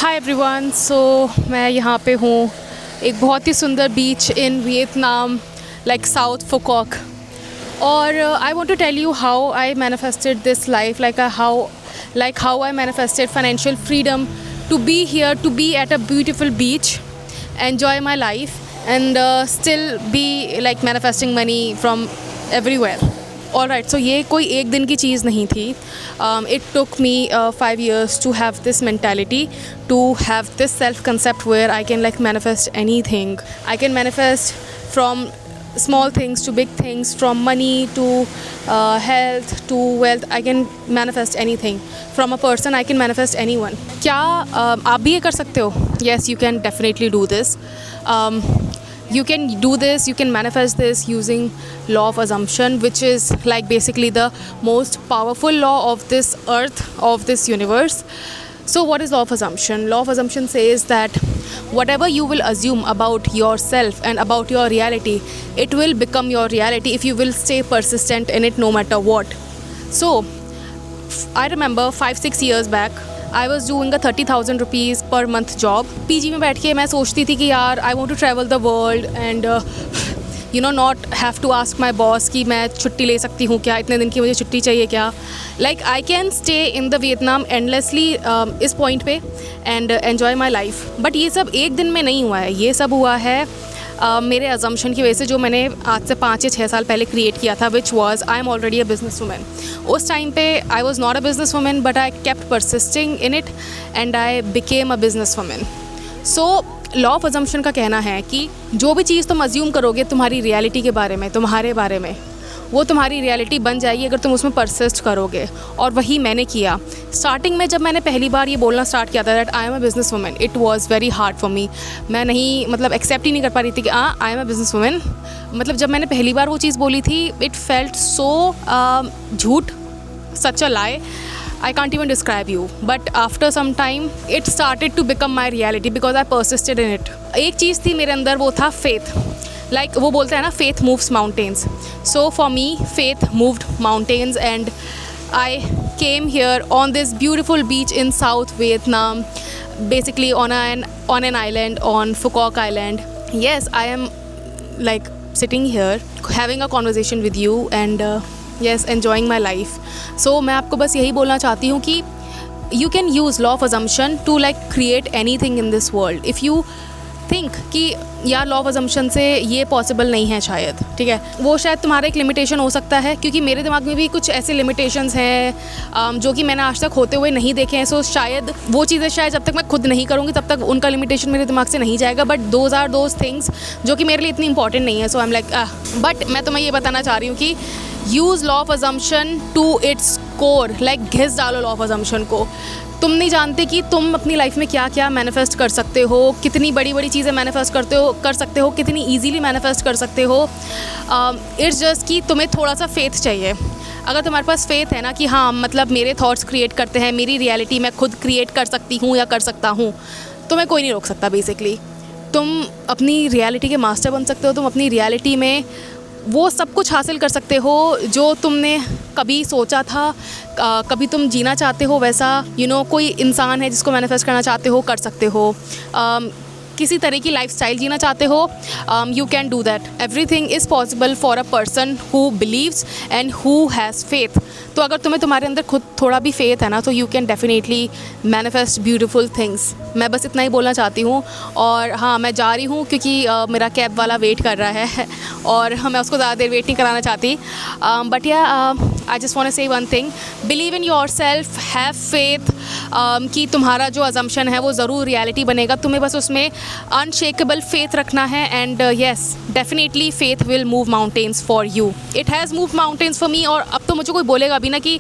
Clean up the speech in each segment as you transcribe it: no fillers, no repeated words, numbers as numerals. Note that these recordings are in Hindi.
Hi everyone. सो मैं यहाँ पे हूँ एक बहुत ही सुंदर beach in Vietnam, like south Phu Quoc. और I want to tell you how I manifested this life, how I manifested financial freedom to be here, to be at a beautiful beach, enjoy my life, and still be like manifesting money from everywhere. Alright, so ये कोई एक दिन की चीज़ नहीं थी. It took me 5 years to have this mentality, to have this self-concept where I can like manifest anything. I can manifest from small things to big things, from money to health to wealth. I can manifest anything. From a person, I can manifest anyone. क्या आप भी ये कर सकते हो? Yes, you can definitely do this. You can do this, you can manifest this using law of assumption, which is like basically the most powerful law of this earth, of this universe. So what is law of assumption? Law of assumption says that whatever you will assume about yourself and about your reality, it will become your reality if you will stay persistent in it no matter what. So I remember 5-6 years back I was doing a 30,000 rupees per month job. PG में बैठ के मैं सोचती थी कि यार I want to travel the world and not have to ask my boss कि मैं छुट्टी ले सकती हूँ क्या, इतने दिन की मुझे छुट्टी चाहिए क्या. Like I can stay in the Vietnam endlessly इस point पे and enjoy my life. But ये सब एक दिन में नहीं हुआ है, ये सब हुआ है मेरे अजम्पशन की वजह से, जो मैंने आज से 5 या 6 साल पहले क्रिएट किया था, which was I am already a business woman. उस टाइम पे I was not a business woman but I kept persisting in it and I became a business woman. So law of assumption का कहना है कि जो भी चीज़ तुम अज्यूम करोगे तुम्हारी रियलिटी के बारे में, तुम्हारे बारे में, वो तुम्हारी रियलिटी बन जाएगी अगर तुम उसमें परसिस्ट करोगे. और वही मैंने किया. स्टार्टिंग में जब मैंने पहली बार ये बोलना स्टार्ट किया था that I am a business woman, it was very hard for me. मैं नहीं एक्सेप्ट ही नहीं कर पा रही थी कि I am a business woman. जब मैंने पहली बार वो चीज़ बोली थी, इट फेल्ट सो झूठ, सच अ लाई. I can't even describe you. But after some time, it started to become my reality because I persisted in it. एक चीज़ थी मेरे अंदर, वो था faith. Like वो बोलते हैं ना, faith moves mountains. So for me, faith moved mountains and I came here on this beautiful beach in South Vietnam, basically on an island, on Phu Quoc Island. Yes, I am like sitting here having a conversation with you and yes, enjoying my life. So मैं आपको बस यही बोलना चाहती हूँ कि you can use law of assumption to like create anything in this world. If you think कि यार लॉ ऑफ अजम्पशन से ये पॉसिबल नहीं है शायद, ठीक है, वो शायद तुम्हारा एक लिमिटेशन हो सकता है, क्योंकि मेरे दिमाग में भी कुछ ऐसे लिमिटेशंस हैं जो कि मैंने आज तक होते हुए नहीं देखे हैं. सो शायद वो चीज़ें शायद जब तक मैं खुद नहीं करूँगी तब तक उनका लिमिटेशन मेरे दिमाग से नहीं जाएगा. But those are those things जो कि मेरे लिए इतनी इंपॉर्टेंट नहीं है. So I am like but मैं तुम्हें ये बताना चाह रही हूँ कि use law of assumption to its core. Like घिस डालो लॉ ऑफ अजम्पशन को. तुम नहीं जानते कि तुम अपनी लाइफ में क्या क्या मैनिफेस्ट कर सकते हो, कितनी बड़ी बड़ी चीज़ें मैनिफेस्ट कर सकते हो, कितनी ईजीली मैनिफेस्ट कर सकते हो. इट्स जस्ट कि तुम्हें थोड़ा सा फेथ चाहिए. अगर तुम्हारे पास फेथ है ना कि हाँ मेरे थॉट्स क्रिएट करते हैं, मेरी रियलिटी मैं खुद क्रिएट कर सकती हूँ या कर सकता हूँ, तुम्हें कोई नहीं रोक सकता. बेसिकली तुम अपनी रियलिटी के मास्टर बन सकते हो. तुम अपनी रियलिटी में वो सब कुछ हासिल कर सकते हो जो तुमने कभी सोचा था, कभी तुम जीना चाहते हो वैसा. कोई इंसान है जिसको मैनिफेस्ट करना चाहते हो, कर सकते हो. किसी तरह की लाइफस्टाइल जीना चाहते हो, you can do that. Everything is possible for a person who believes and who has faith. तो अगर तुम्हारे अंदर खुद थोड़ा भी फेथ है ना, तो you can definitely manifest beautiful things. मैं बस इतना ही बोलना चाहती हूँ. और हाँ, मैं जा रही हूँ क्योंकि मेरा कैब वाला वेट कर रहा है और मैं उसको ज़्यादा देर वेट नहीं कराना चाहती. बट या आई जस्ट वांट टू से one thing, believe in your self, have faith कि तुम्हारा जो अजम्पशन है वो ज़रूर रियलिटी बनेगा. तुम्हें बस उसमें अनशेकेबल फेथ रखना है and yes, definitely faith will move mountains for you. It has move mountains for me. और अब तो मुझे कोई बोलेगा भी ना कि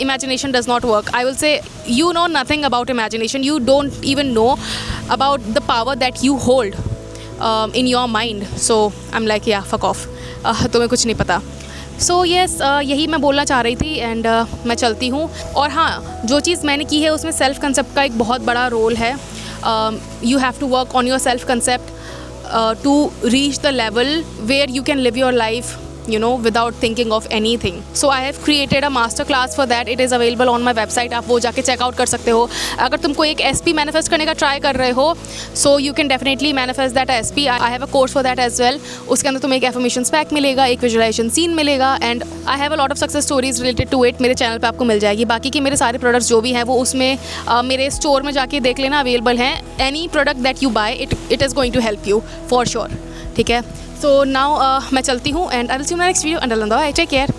imagination does not work. I will say you know nothing about imagination. You don't even know about the power that you hold in your mind. So I'm like yeah, fuck off. तुम्हें कुछ नहीं पता. सो येस, यही मैं बोलना चाह रही थी एंड मैं चलती हूँ. और हाँ, जो चीज़ मैंने की है उसमें सेल्फ कंसेप्ट का एक बहुत बड़ा रोल है. You have to work on your self concept to reach the level where you can live your life you know, without thinking of anything. So I have created a master class for that. It is available on my website. आप वो जाके चेकआउट कर सकते हो. अगर तुमको एक SP मैनिफेस्ट करने का ट्राई कर रहे हो, so you can definitely manifest that SP. I have a course for that as well. उसके अंदर तुम्हें एक affirmations pack मिलेगा, एक visualization scene मिलेगा, and I have a lot of success stories related to it. मेरे चैनल पे आपको मिल जाएगी. बाकी के मेरे सारे प्रोडक्ट्स जो भी हैं वो उसमें मेरे स्टोर में जाके देख लेना, अवेलेबल हैं. Any product that you buy, it is going to help you for sure. ठीक है, सो नाउ मैं चलती हूँ and I will see you in my next video. Until then bye, take care.